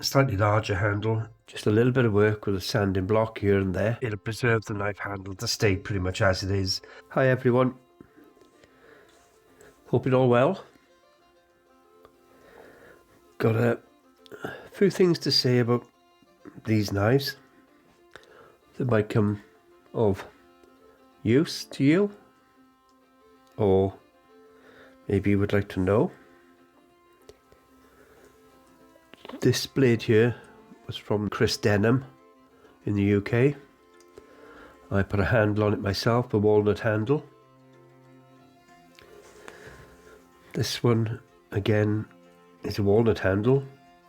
slightly larger handle. Just a little bit of work with a sanding block here and there. It'll preserve the knife handle to stay pretty much as it is. Hi everyone. Hope you're all well. Got a few things to say about these knives that might come of use to you, or maybe you would like to know. This blade here was from Chris Denham in the UK. I put a handle on it myself, a walnut handle. This one again is a walnut handle,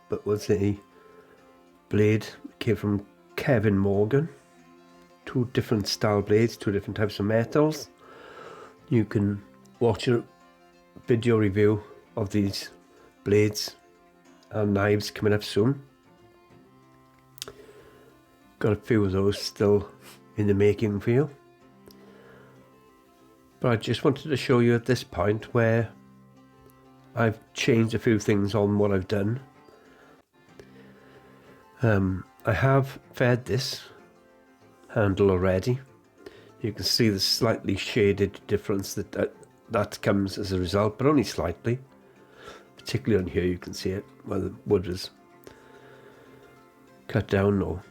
but was a blade that came from Kevin Morgan. Two different style blades, two different types of metals. You can watch a video review of these blades and knives coming up soon. Got a few of those still in the making for you. But I just wanted to show you at this point where I've changed a few things on what I've done. I have fed this handle already. You can see the slightly shaded difference that comes as a result, but only slightly. Particularly on here you can see it, where the wood was cut down or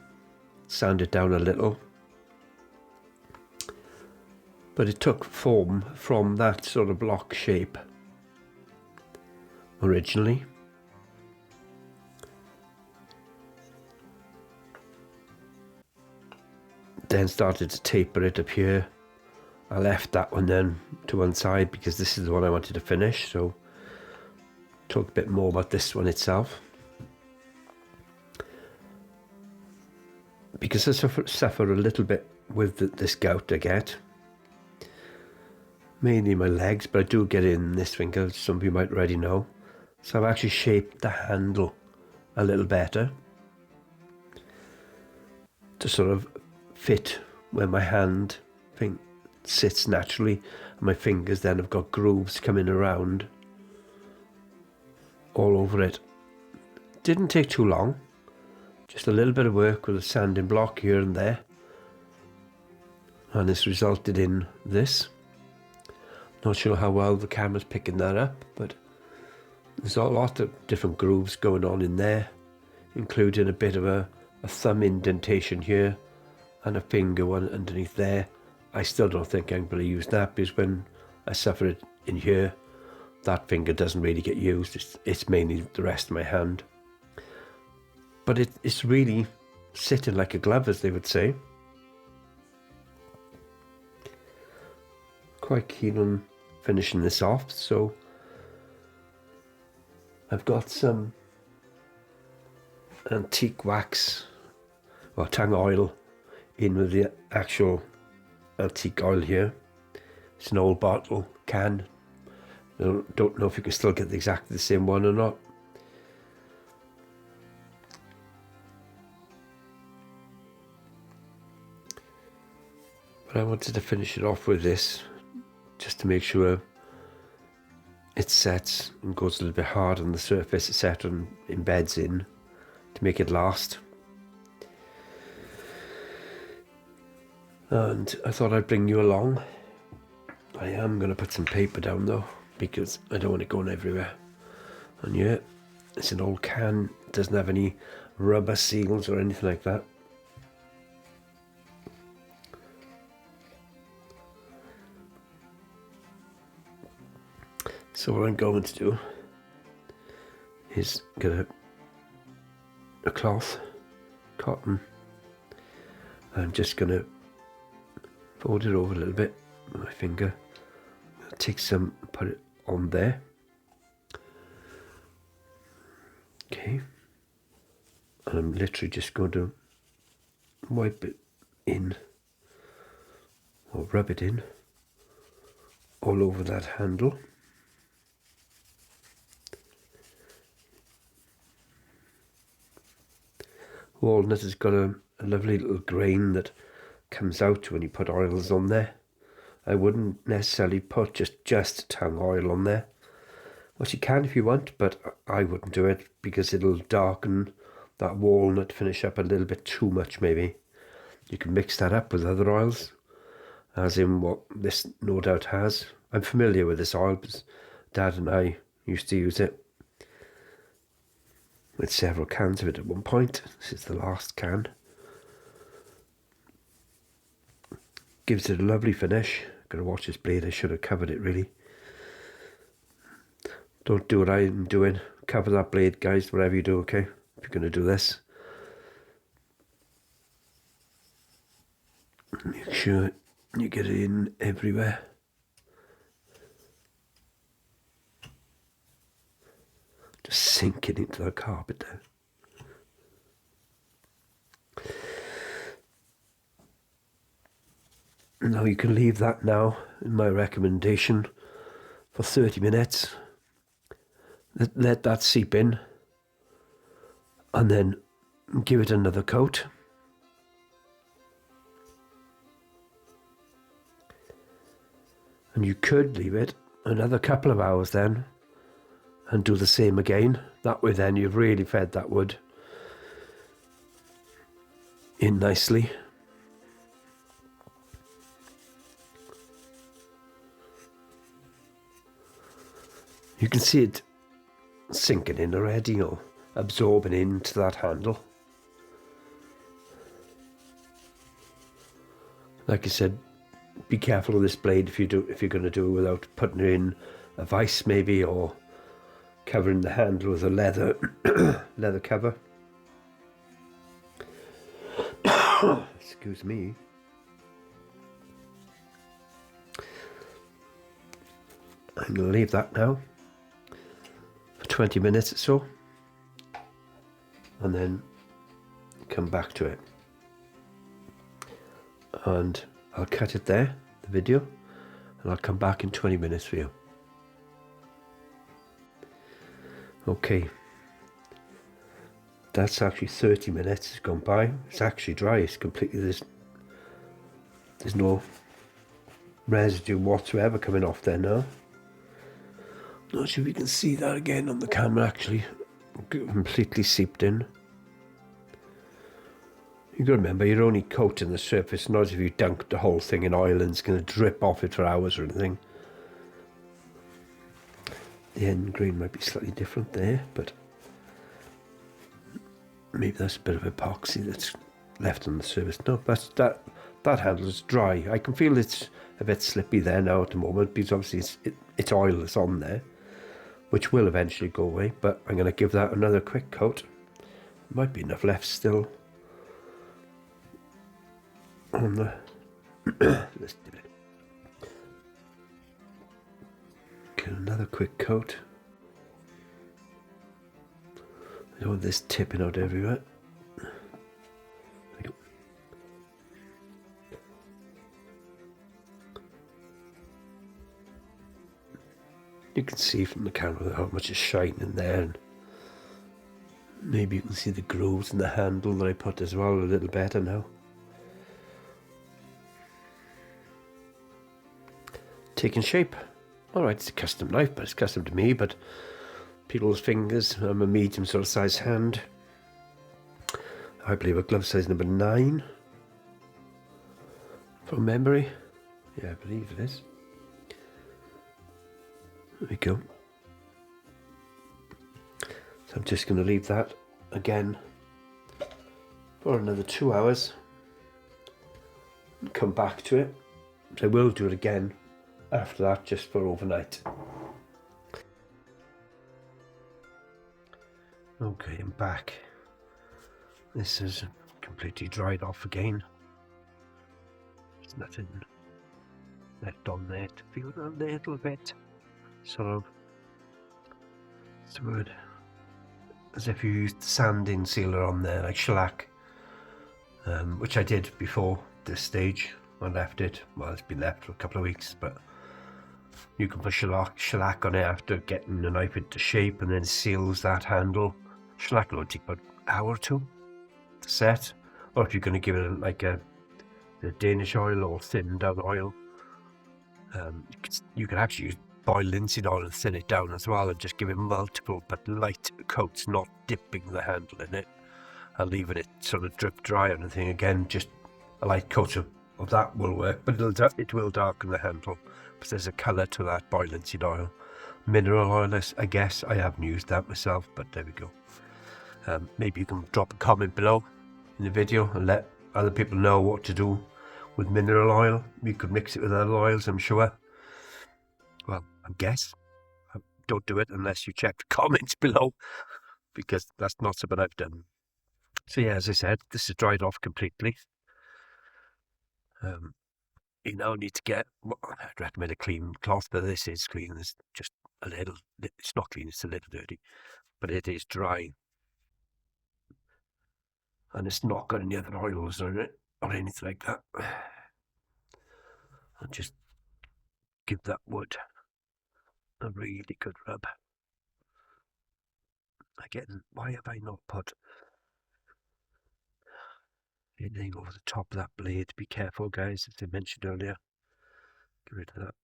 sanded down a little. But it took form from that sort of block shape originally. Then started to taper it up here. I left that one then to one side because this is the one I wanted to finish, so talk a bit more about this one itself. Because I suffer a little bit with this gout I get, mainly my legs, but I do get it in this finger, some of you might already know. So I've actually shaped the handle a little better to sort of fit where my hand sits naturally, and my fingers then have got grooves coming around all over it. Didn't take too long, just a little bit of work with a sanding block here and there, and this resulted in this. Not sure how well the camera's picking that up, but there's a lot of different grooves going on in there, including a bit of a thumb indentation here and a finger one underneath there. I still don't think I'm going to use that because when I suffer it in here, that finger doesn't really get used. It's mainly the rest of my hand. But it's really sitting like a glove, as they would say. Quite keen on finishing this off, so I've got some antique wax or tang oil in with the actual antique oil here. It's an old bottle can. I don't know if you can still get exactly the same one or not. But I wanted to finish it off with this, just to make sure it sets and goes a little bit hard on the surface, it sets and embeds in to make it last. And I thought I'd bring you along. I am going to put some paper down though, because I don't want it going everywhere. And yeah, it's an old can, doesn't have any rubber seals or anything like that. So what I'm going to do is get a cloth, cotton. I'm just going to fold it over a little bit with my finger. I'll take some, put it on there. Okay. And I'm literally just going to wipe it in, or rub it in, all over that handle. Walnut has got a lovely little grain that comes out when you put oils on there. I wouldn't necessarily put just tung oil on there. Well, you can if you want, but I wouldn't do it because it'll darken that walnut finish up a little bit too much maybe. You can mix that up with other oils, as in what this no doubt has. I'm familiar with this oil because Dad and I used to use it with several cans of it at one point. This is the last can. Gives it a lovely finish. Gotta watch this blade, I should have covered it really. Don't do what I'm doing. Cover that blade, guys, whatever you do, okay? If you're going to do this. Make sure you get it in everywhere. Just sink it into the carpet there. Now you can leave that now, in my recommendation, for 30 minutes. Let that seep in, and then give it another coat. And you could leave it another couple of hours then, and do the same again. That way then you've really fed that wood in nicely. You can see it sinking in already, or absorbing into that handle. Like I said, be careful with this blade if you're going to do it without putting it in a vise maybe, or covering the handle with a leather leather cover. Excuse me. I'm going to leave that now 20 minutes or so, and then come back to it, and I'll cut it there, the video, and I'll come back in 20 minutes for you. Okay, that's actually 30 minutes has gone by. It's actually dry. It's completely, there's no residue whatsoever coming off there now. Not sure if you can see that again on the camera, actually. Completely seeped in. You gotta remember, you're only coating the surface, not as if you dunked the whole thing in oil and it's gonna drip off it for hours or anything. The end grain might be slightly different there, but maybe that's a bit of epoxy that's left on the surface. No, that handle is dry. I can feel it's a bit slippy there now at the moment, because obviously it's oil that's on there, which will eventually go away, but I'm going to give that another quick coat. Might be enough left still on the let's do it. Get another quick coat. I don't want this tipping out everywhere. There we go. You can see from the camera how much is shining there, and maybe you can see the grooves in the handle that I put as well a little better now. Taking shape. Alright, it's a custom knife, but it's custom to me, but people's fingers. I'm a medium sort of size hand. I believe a glove size number 9 from memory. Yeah, I believe it is. There we go. So I'm just going to leave that again for another 2 hours and come back to it. So I will do it again after that, just for overnight. Okay, I'm back. This is completely dried off again. There's nothing left on there to feel a little bit sort of, what's the word, as if you used sanding sealer on there, like shellac, which I did before this stage. I left it, well, it's been left for a couple of weeks, but you can put shellac on it after getting the knife into shape, and then seals that handle. Shellac will take about an hour or two to set, or if you're going to give it like the Danish oil or thinned down oil, you can actually use boiled linseed oil and thin it down as well, and just give it multiple but light coats, not dipping the handle in it. and leaving it sort of drip dry or anything. Again, just a light coat of that will work, but it will darken the handle because there's a colour to that boiling linseed oil. Mineral oil, I guess. I haven't used that myself, but there we go. Maybe you can drop a comment below in the video and let other people know what to do with mineral oil. You could mix it with other oils, I'm sure. Well, I guess. Don't do it unless you check the comments below, because that's not something I've done. So yeah, as I said, this is dried off completely. You now need to get, I'd recommend a clean cloth, but this is clean. It's just a little, it's not clean, it's a little dirty, but it is dry. And it's not got any other oils on it or anything like that. I'll just give that wood a really good rub. Again, why have I not put anything over the top of that blade? Be careful, guys, as I mentioned earlier. Get rid of that.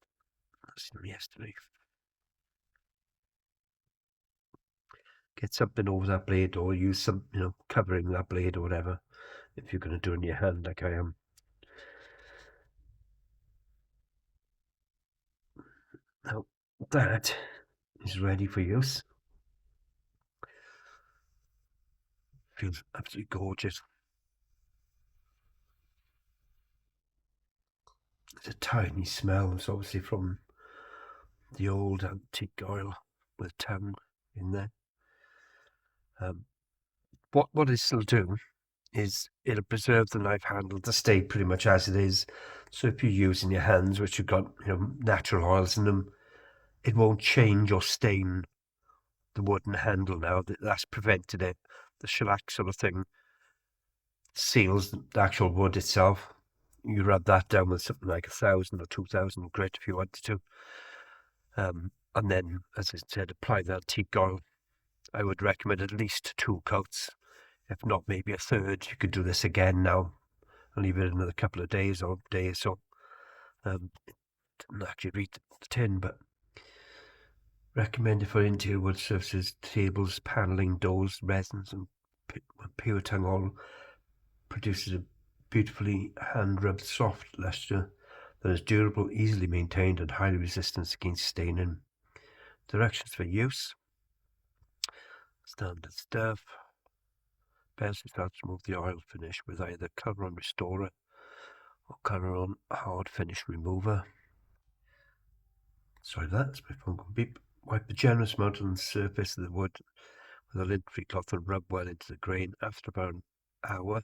That's from yesterday. Get something over that blade, or use some, covering that blade or whatever, if you're going to do it in your hand like I am. Now, that is ready for use. Feels absolutely gorgeous. There's a tiny smell. It's obviously from the old antique oil with tan in there. What this will do is it'll preserve the knife handle to stay pretty much as it is. So if you're using your hands, which have got natural oils in them, it won't change or stain the wooden handle. Now that's prevented it. The shellac sort of thing seals the actual wood itself. You rub that down with something like 1,000 or 2,000 grit if you wanted to, and then, as I said, apply the antique oil. I would recommend at least 2 coats, if not maybe a third. You could do this again now and leave it another couple of days or day or so. Didn't actually read the tin, but recommended for interior wood surfaces, tables, panelling, doors, resins, and pure tongue oil. Produces a beautifully hand-rubbed soft luster that is durable, easily maintained, and highly resistant against staining. Directions for use. Standard stuff. Best is to remove the oil finish with either Colour On Restorer or Colour On Hard Finish Remover. Sorry, that's my phone going beep. Wipe the generous amount on the surface of the wood with a lint-free cloth and rub well into the grain. After about an hour,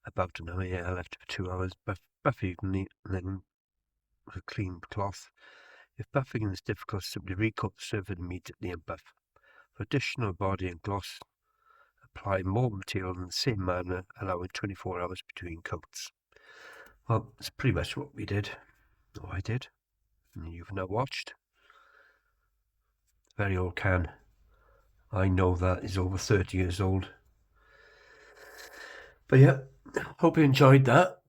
I left it for 2 hours. Buff evenly, and then with a clean cloth. If buffing is difficult, simply recoat the surface immediately and buff. For additional body and gloss, apply more material in the same manner, allowing 24 hours between coats. Well, that's pretty much what we did, or I did, and you've now watched. Very old can. I know that is over 30 years old. But yeah, hope you enjoyed that.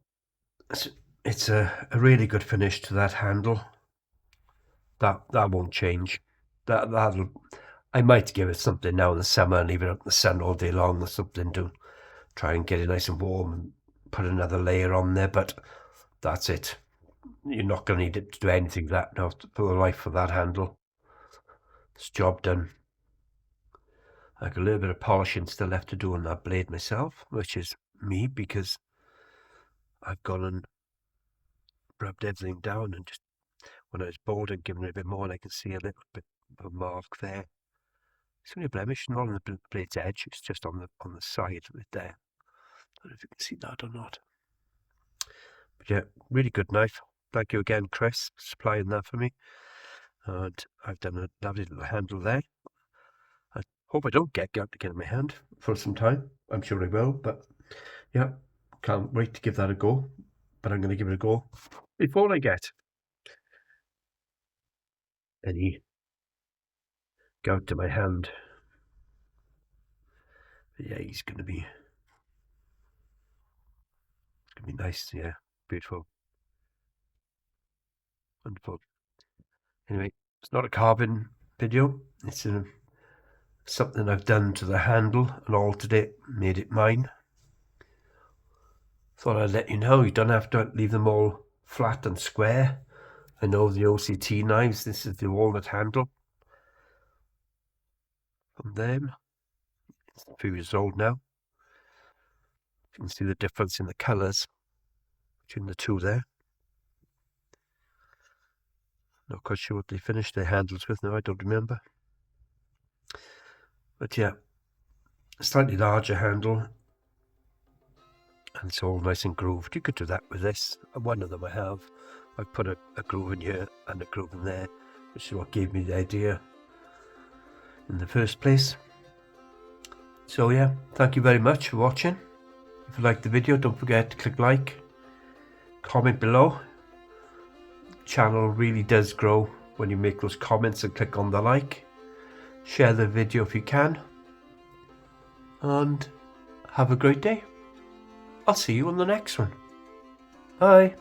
It's a really good finish to that handle. That won't change. That'll. I might give it something now in the summer and leave it up in the sun all day long or something to try and get it nice and warm and put another layer on there. But that's it. You're not going to need it to do anything that now for the life of that handle. It's job done. I got a little bit of polishing still left to do on that blade myself, which is me, because I've gone and rubbed everything down, and just when I was bored and given it a bit more, and I can see a little bit of a mark there. It's only a blemish, not on the blade's edge, it's just on the side of it there. I don't know if you can see that or not. But yeah, really good knife. Thank you again, Chris, for supplying that for me. And I've done a lovely little handle there. I hope I don't get gout again in my hand for some time. I'm sure I will, but yeah, can't wait to give that a go. But I'm going to give it a go before I get any gout to my hand. But yeah, it's going to be nice. Yeah, beautiful, wonderful. Anyway, it's not a carving video. It's something I've done to the handle and altered it, made it mine. Thought I'd let you know, you don't have to leave them all flat and square. I know the OCT knives, this is the walnut handle from them. It's a few years old now. You can see the difference in the colours between the two there. Not quite sure what they finished their handles with now, I don't remember. But yeah, a slightly larger handle, and it's all nice and grooved. You could do that with this. One of them I have. I put a groove in here and a groove in there, which is what gave me the idea in the first place. So yeah, thank you very much for watching. If you liked the video, don't forget to click like, comment below. The channel really does grow when you make those comments and click on the like. Share the video if you can. And have a great day. I'll see you on the next one. Bye.